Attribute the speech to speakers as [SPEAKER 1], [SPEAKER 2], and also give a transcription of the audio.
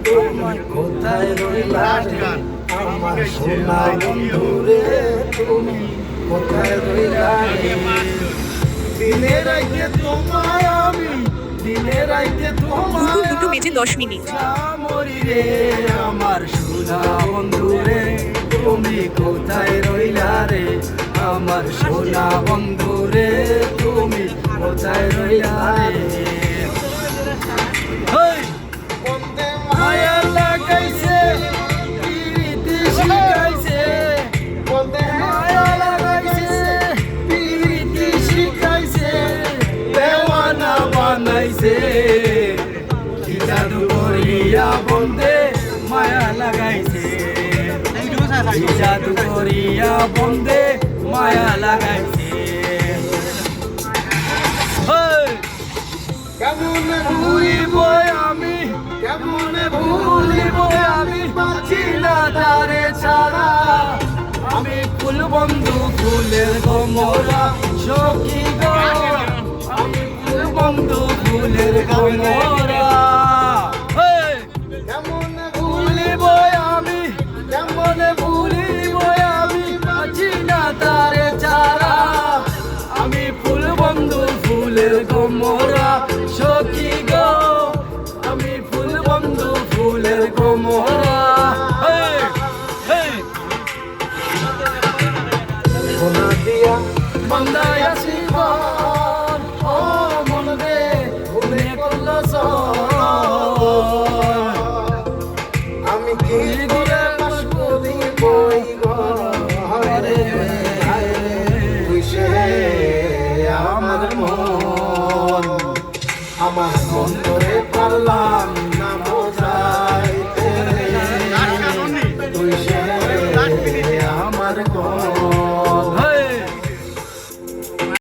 [SPEAKER 1] তুমি কোথায় রইলা রে আমার সোনা বন্ধু রে তুমি কোথায় রইলা রে দিনে রাইতে তোমায় আমি দিনে রাইতে
[SPEAKER 2] দুপুর
[SPEAKER 1] তোমায়
[SPEAKER 2] 2:10
[SPEAKER 1] মরি রে আমার সোনা বন্ধু রে তুমি কোথায় রইলা রে আমার সোনা বন্ধু রে তুমি কোথায় রইলা রে মায়া লাগাইছে প্রীতি শিখাইছে মায়া লাগাইছে প্রীতি শিখাইছে দেওয়ানা বানাইছে কি জাদু করিয়া বন্দে মায়া লাগাইছে কি জাদু করিয়া বন্দে মায়া লাগাইছে কেমন ভুলিব আমি কেমন ভুলিব আমি পাচ্ছি না তারে ছাড়া আমি ফুল বন্ধু ফুলের গোমরা সখী গো আমি ফুল বন্ধু ফুলের গোমরা কেমন ভুলিব আমি কেমন ভুলিব আমি পাচ্ছি না তারে ছাড়া আমি ফুল বন্ধু ফুলের গোমরা সখী গো আমি ফুল বন্ধু ফুলের